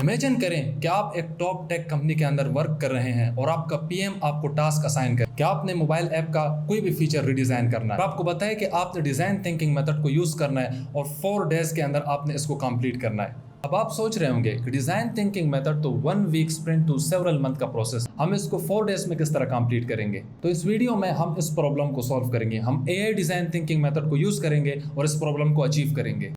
Imagine करें कि आप एक टॉप टेक कंपनी के अंदर वर्क कर रहे हैं और आपका पीएम आपको टास्क असाइन करे कि आपने मोबाइल ऐप का कोई भी फीचर रिडिजाइन करना है। आपको बताए कि आपने डिजाइन थिंकिंग मेथड को यूज करना है और 4 डेज के अंदर आपने इसको कंप्लीट करना है। अब आप सोच रहे होंगे कि डिजाइन थिंकिंग मेथड तो 1 week sprint to several month का प्रोसेस, हम इसको 4 डेज में किस तरह कंप्लीट करेंगे। तो इस वीडियो में हम इस प्रॉब्लम को सॉल्व करेंगे। हम एआई डिजाइन थिंकिंग मेथड को यूज करेंगे और इस प्रॉब्लम को अचीव करेंगे।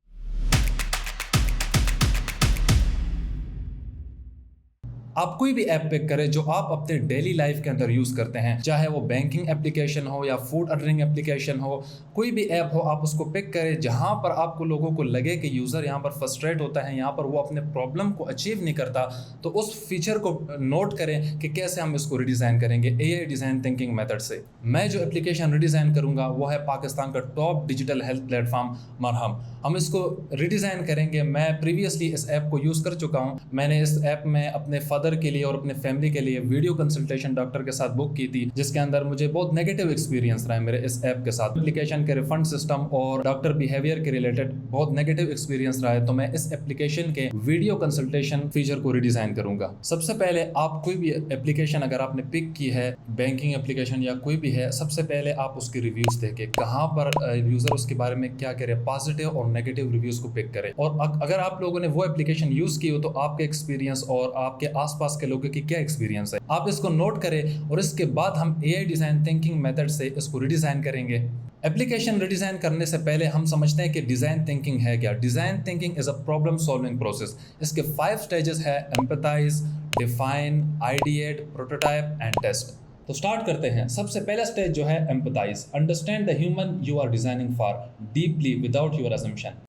आप कोई भी ऐप पिक करें जो आप अपने डेली लाइफ के अंदर यूज करते हैं, चाहे वो बैंकिंग एप्लीकेशन हो या फूड ऑर्डरिंग एप्लीकेशन हो, कोई भी ऐप हो, आप उसको पिक करें जहां पर आपको लोगों को लगे कि यूजर यहां पर फ्रस्ट्रेट होता है, यहां पर वो अपने प्रॉब्लम को अचीव नहीं करता, तो उस फीचर को नोट करें कि कैसे हम इसको रिडिजाइन करेंगे एआई डिजाइन थिंकिंग मेथड से। मैं जो एप्लीकेशन रिडिजाइन करूंगा वो है पाकिस्तान का टॉप डिजिटल हेल्थ प्लेटफॉर्म मरहम। हम इसको रिडिजाइन करेंगे। मैं प्रीवियसली इस ऐप को यूज कर चुका हूं। मैंने इस ऐप में अपने फादर के लिए और अपने फैमिली के लिए वीडियो कंसल्टेशन डॉक्टर के साथ बुक की थी, जिसके अंदर मुझे बहुत नेगेटिव एक्सपीरियंस रहा है मेरे इस ऐप के साथ। एप्लीकेशन के रिफंड सिस्टम और डॉक्टर बिहेवियर के रिलेटेड बहुत नेगेटिव एक्सपीरियंस रहा है, तो मैं इस एप्लीकेशन के वीडियो कंसल्टेशन फीचर को रिडिजाइन करूंगा। सबसे पहले आप कोई भी एप्लीकेशन अगर आपने पिक की है, बैंकिंग एप्लीकेशन या कोई भी है, सबसे पहले आप उसके रिव्यूज देखें, कहां पर यूजर उसके बारे में क्या कह रहे हैं, पॉजिटिव और नेगेटिव रिव्यूज को पिक करें। और अगर आप लोगों ने वो एप्लीकेशन यूज की हो तो आपके एक्सपीरियंस और आपके आसपास के लोगों की क्या एक्सपीरियंस है, आप इसको नोट करें और इसके बाद हम एआई डिजाइन थिंकिंग मेथड से इसको रिडिजाइन करेंगे। एप्लीकेशन रिडिजाइन करने से पहले हम समझते हैं कि डिजाइन थिंकिंग है क्या। Design thinking is a problem solving process. इसके 5 स्टेजेस है: empathize, define, ideate, prototype and test. तो स्टार्ट करते हैं। सबसे पहला स्टेज जो है empathize. Understand the human you are designing for deeply without your assumption.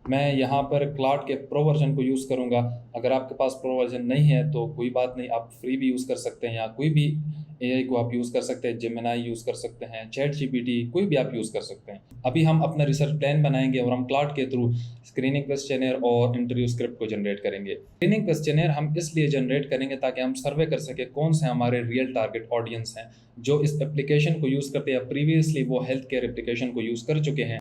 मैं यहाँ पर क्लाउड के प्रो वर्जन को यूज़ करूँगा। अगर आपके पास प्रो वर्जन नहीं है तो कोई बात नहीं, आप फ्री भी यूज़ कर सकते हैं या कोई भी एआई को आप यूज़ कर सकते हैं। जेमिनाई यूज़ कर सकते हैं, चैट जीपीटी, कोई भी आप यूज़ कर सकते हैं। अभी हम अपना रिसर्च प्लान बनाएंगे और हम क्लाउड के थ्रू स्क्रीनिंग क्वेश्चनर और इंटरव्यू स्क्रिप्ट को जनरेट करेंगे। स्क्रीनिंग क्वेश्चनर हम इसलिए जनरेट करेंगे ताकि हम सर्वे कर सके कौन से हमारे रियल टारगेट ऑडियंस हैं जो इस एप्लीकेशन को यूज़ करते हैं, प्रीवियसली वो हेल्थ केयर एप्लीकेशन को यूज़ कर चुके हैं।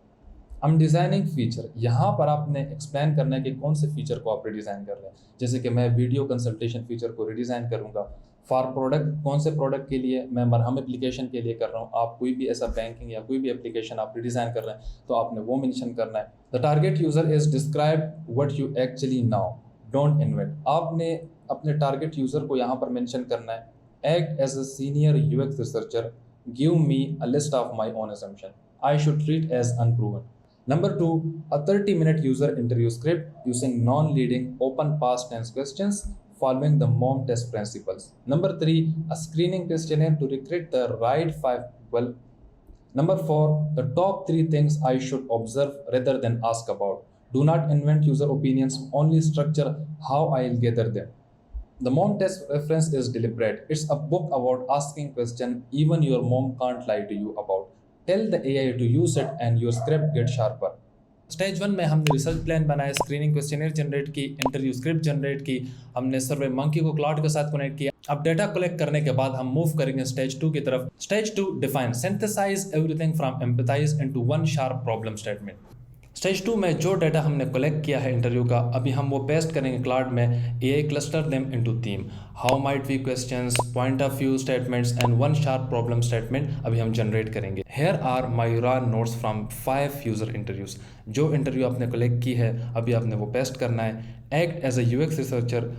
हम डिज़ाइनिंग फीचर, यहाँ पर आपने एक्सप्लेन करना है कि कौन से फीचर को आप रिडिज़ाइन कर रहे हैं। जैसे कि मैं वीडियो कंसल्टेशन फीचर को रिडिज़ाइन करूँगा। फॉर प्रोडक्ट, कौन से प्रोडक्ट के लिए, मैं मरहम एप्लीकेशन के लिए कर रहा हूँ। आप कोई भी ऐसा बैंकिंग या कोई भी एप्लीकेशन आप रिडिज़ाइन कर रहे हैं तो आपने वो मेंशन करना है। The target user is describe what you actually now, don't invent. आपने अपने टारगेट यूज़र को यहाँ पर मेंशन करना है। Act as a senior UX researcher, give me a list of my own assumption, I should treat as unproven. Number 2, a 30-minute user interview script using non-leading open past tense questions following the MOM test principles. Number 3, a screening questionnaire to recruit the right 5 people. Number 4, the top 3 things I should observe rather than ask about. Do not invent user opinions, only structure how I'll gather them. The MOM test reference is deliberate. It's a book about asking questions even your mom can't lie to you about. Tell the AI to use it and your script get sharper. Stage 1 में हमने research plan बनाया, screening questionnaire generate की, interview script generate की, हमने सर्वे monkey को cloud के साथ connect किया। अब डेटा कलेक्ट करने के बाद हम मूव करेंगे स्टेज 2 की तरफ। Stage 2, define, synthesize everything from empathize into one sharp problem statement. Stage 2 में जो डाटा हमने कलेक्ट किया है इंटरव्यू का, अभी हम वो पेस्ट करेंगे क्लाउड में। AI cluster them into theme, how might we questions, point of view statements and one sharp problem statement अभी हम जनरेट करेंगे। Here are my raw notes from 5 user interviews. जो इंटरव्यू आपने कलेक्ट की है अभी आपने वो पेस्ट करना है। Act as a UX researcher.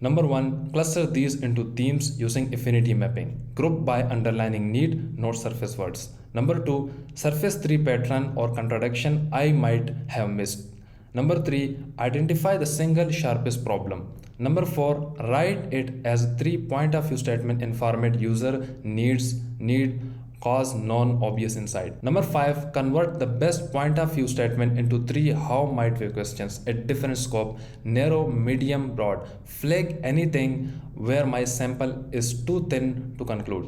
Number 1, cluster these into themes using affinity mapping. Group by underlining need, not surface words. Number 2, surface 3 pattern or contradiction I might have missed. Number 3, identify the single sharpest problem. Number 4, write it as 3 point of view statement in format user needs, need, cause, non-obvious insight. Number 5, convert the best point of view statement into 3 how might we questions at different scope, narrow, medium, broad. Flag anything where my sample is too thin to conclude.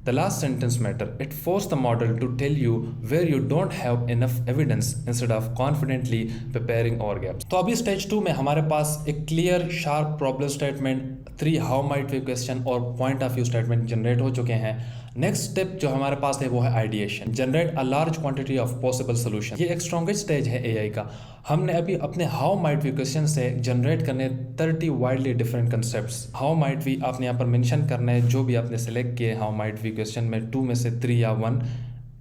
The last sentence matter. It forces the model to tell you where you don't have enough evidence instead of confidently preparing our gaps. तो अभी stage 2 में हमारे पास एक clear sharp problem statement, 3 how might we question और point of view statement generate हो चुके हैं। नेक्स्ट स्टेप जो हमारे पास है वो है ideation, generate a large quantity of possible solution. ये एक स्ट्रॉन्गेस्ट स्टेज है एआई का। हमने अभी अपने हाउ माइट वी क्वेश्चन से जनरेट करने 30 widely different concepts. How might we आपने यहाँ पर मेंशन करना है, जो भी आपने सेलेक्ट किए हाउ माइट वी क्वेश्चन में 2 में से 3 या 1।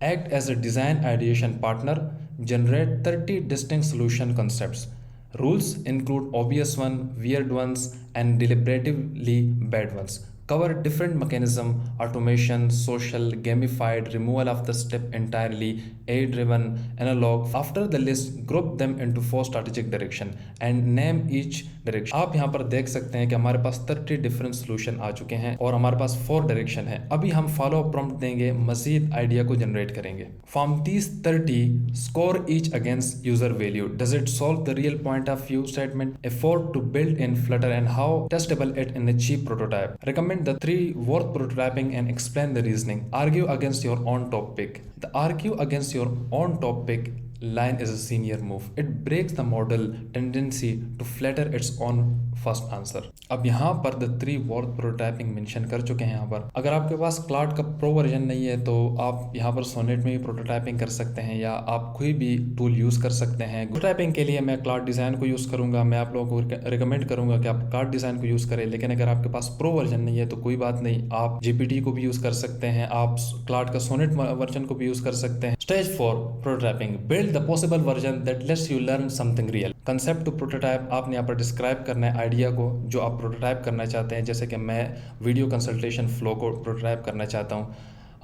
Act as a design ideation partner, generate 30 distinct solution concepts. Rules include obvious one, weird ones, and deliberatively bad ones. Cover different mechanism, automation, social, gamified, removal of the step entirely, AI-driven, analog. After the list, group them into 4 strategic direction and name each direction. आप यहाँ पर देख सकते हैं कि हमारे पास 30 different solution आ चुके हैं और हमारे पास 4 डायरेक्शन है। अभी हम फॉलो अप प्रॉम्प्ट देंगे, मजीद आइडिया को जनरेट करेंगे। From these 30, score each against user value. Does it solve the real point of view statement? Effort to build in Flutter and how testable it in a cheap prototype. Recommend the 3 worth prototyping and explain the reasoning. Argue against your own topic. The argue against your own topic line is a senior move. It breaks the model tendency to flatter its own first answer. अब यहाँ पर the 3 worth prototyping mention कर चुके हैं। यहाँ पर अगर आपके पास क्लाउड का प्रो वर्जन नहीं है तो आप यहाँ पर सोनेट में भी प्रोटोटाइपिंग कर सकते हैं या आप कोई भी टूल यूज़ कर सकते हैं। प्रोटोटाइपिंग के लिए मैं क्लाउड डिज़ाइन को यूज़ करूँगा। मैं आप लोगों को रिकमेंड करूँगा कि आप क्लाउड डिज़ाइन को यूज़ करें, लेकिन अगर आपके पास प्रो वर्जन नहीं है तो कोई बात नहीं, आप जीपीटी को भी यूज़ कर सकते हैं, आप क्लाउड का सोनेट वर्जन को भी यूज़ कर सकते हैं। Stage 4 prototyping, build the possible version that lets you learn something real. Concept to prototype, आपने यहाँ पर डिस्क्राइब करना है आइडिया को जो आप प्रोटोटाइप करना चाहते हैं। जैसे कि मैं वीडियो कंसल्टेशन फ्लो को प्रोटोटाइप करना चाहता हूँ।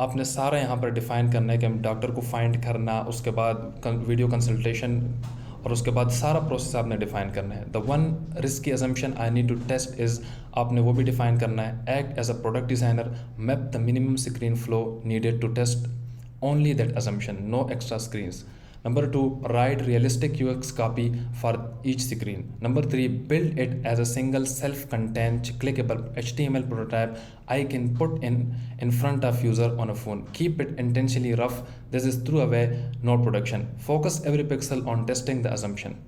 आपने सारा यहाँ पर डिफाइन करना है कि हम डॉक्टर को फाइंड करना, उसके बाद वीडियो कंसल्टेशन और उसके बाद सारा प्रोसेस आपने डिफाइन करना है। The one risky assumption I need to test is, आपने वो भी डिफाइन करना है। Act as a product designer, map the minimum screen flow needed to test only that assumption, no extra screens. Number 2, write realistic UX copy for each screen. Number 3, build it as a single self-contained clickable HTML prototype I can put in front of user on a phone. Keep it intentionally rough. This is through away, not production. Focus every pixel on testing the assumption.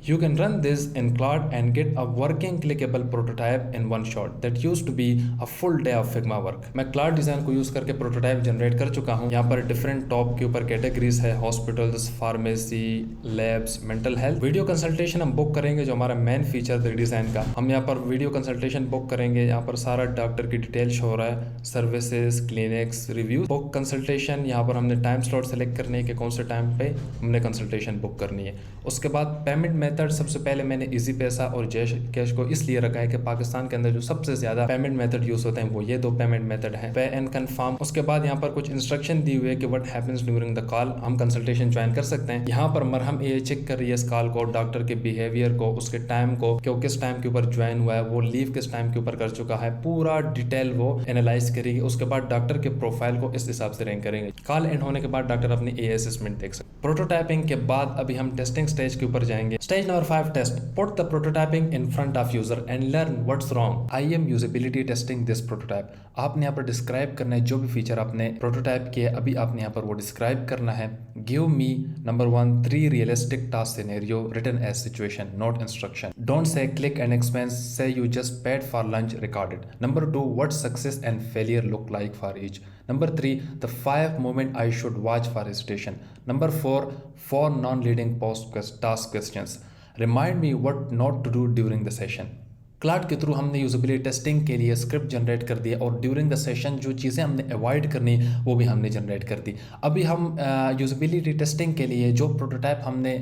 You can run this in Claude and get a working clickable prototype in one shot. That used to be a full day of Figma work. मैं cloud design को use करके prototype generate कर चुका हूँ। यहाँ पर different top के ऊपर कैटेगरीज है, hospitals, pharmacy, labs, mental health. Video consultation हम बुक करेंगे, जो हमारा मेन फीचर डिज़ाइन का। हम यहाँ पर वीडियो कंसल्टेशन बुक करेंगे, यहाँ पर सारा डॉक्टर की डिटेल शो हो रहा है, services, clinics, review. Book consultation, यहाँ पर हमने टाइम स्लॉट सेलेक्ट करनी है कि कौन से टाइम पे हमने कंसल्टेशन बुक करनी है। उसके बाद पेमेंट मेथड, सबसे पहले मैंने इजी पैसा और जैश कैश को इसलिए रखा है कि पाकिस्तान के अंदर जो सबसे ज्यादा पेमेंट मेथड यूज होते हैं वो ये 2 पेमेंट मेथड हैं, पे एंड कंफर्म। उसके बाद यहाँ पर कुछ इंस्ट्रक्शन दी हुई है कि what happens during the call, हम कंसल्टेशन ज्वाइन कर सकते हैं। यहाँ पर मरहम ये चेक कर रही है इस कॉल को, डॉक्टर के बिहेवियर को, उसके टाइम को, कि वो किस टाइम के ऊपर ज्वाइन हुआ है, वो लीव किस टाइम के ऊपर कर चुका है, पूरा डिटेल वो एनालाइज करेगी। उसके बाद डॉक्टर के प्रोफाइल को इस हिसाब से रैंक करेंगे। कॉल एंड होने के बाद डॉक्टर अपनी ए असेसमेंट देख सकते। प्रोटोटाइपिंग के बाद अभी हम टेस्टिंग स्टेज के ऊपर जाएंगे। Stage number 5, test. Put the prototyping in front of user and learn what's wrong. I am usability testing this prototype. आपने यहाँ पर डिस्क्राइब करना है जो भी फीचर आपने प्रोटोटाइप किया, अभी आपने यहाँ पर वो डिस्क्राइब करना है। Give me number 1 3 realistic task scenario written as situation, not instruction. Don't say click and expense. Say you just paid for lunch. Record it. Number 2, what success and failure look like for each. Number 3, the 5 moment I should watch for hesitation. Number 4 non-leading post task questions. Remind me what not to do during the session. Cloud के through हमने usability testing के लिए script generate कर दिया और during the session जो चीज़ें हमने अवॉइड करनी वो भी हमने जनरेट कर दी। अभी हम यूजेबिलिटी टेस्टिंग के लिए जो प्रोटोटाइप हमने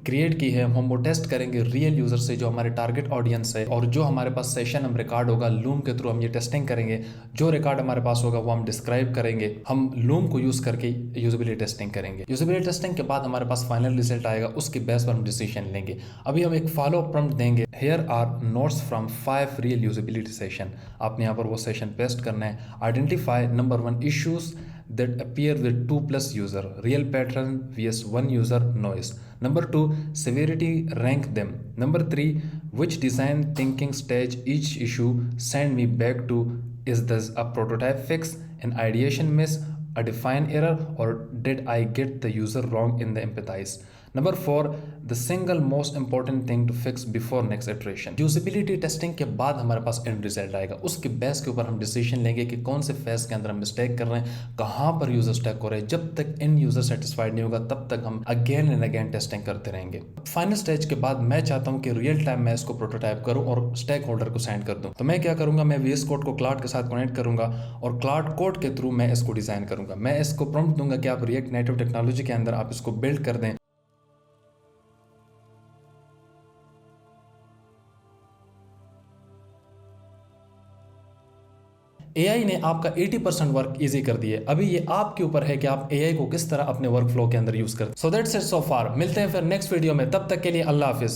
क्रिएट की है हम वो टेस्ट करेंगे रियल यूज़र से, जो हमारे टारगेट ऑडियंस है, और जो हमारे पास सेशन हम रिकॉर्ड होगा लूम के थ्रू हम ये टेस्टिंग करेंगे। जो रिकॉर्ड हमारे पास होगा वो हम डिस्क्राइब करेंगे, हम लूम को यूज़ करके यूजेबिलिटी टेस्टिंग करेंगे। यूजेबिलिटी टेस्टिंग के बाद हमारे पास फाइनल रिजल्ट आएगा, उसके बेस पर हम डिसीजन लेंगे। अभी हम एक फॉलो प्रॉम्प्ट देंगे, here are notes from 5 real usability session. आपने यहाँ पर वो सेशन पेस्ट करना है। Identify number 1 issues that appear with 2+ user, real pattern vs 1 user noise. Number 2, severity, rank them. Number 3, which design thinking stage each issue send me back to. Is this a prototype fix, an ideation miss, a define error, or did I get the user wrong in the empathize? Number 4, the single most important thing to fix before next iteration. Usability testing के बाद हमारे पास and result आएगा, उसके base के ऊपर हम decision लेंगे कि कौन से फेज के अंदर हम मिस्टेक कर रहे हैं, कहाँ पर यूजर स्टेक हो रहे हैं। जब तक एंड यूजर सेटिस्फाइड नहीं होगा तब तक हम अगेन एंड अगेन टेस्टिंग करते रहेंगे। फाइनल स्टेज के बाद मैं चाहता हूँ कि रियल टाइम मैं इसको प्रोटोटाइप करूँ और स्टेक होल्डर को सेंड कर दूँ। तो मैं क्या करूँगा, मैं VS कोड को क्लाउड के साथ कनेक्ट करूँगा और क्लाउड कोड के थ्रू मैं इसको डिज़ाइन करूँगा। मैं इसको प्रॉम्प्ट दूंगा कि आप रिएक्ट नेटिव टेक्नोलॉजी के अंदर आप इसको बिल्ड कर दें। AI ने आपका 80% वर्क इजी कर दिए, अभी ये आपके ऊपर है कि आप AI को किस तरह अपने वर्क फ्लो के अंदर यूज करते हैं। सो दैट्स इट सो फार। मिलते हैं फिर नेक्स्ट वीडियो में, तब तक के लिए अल्लाह हाफिज।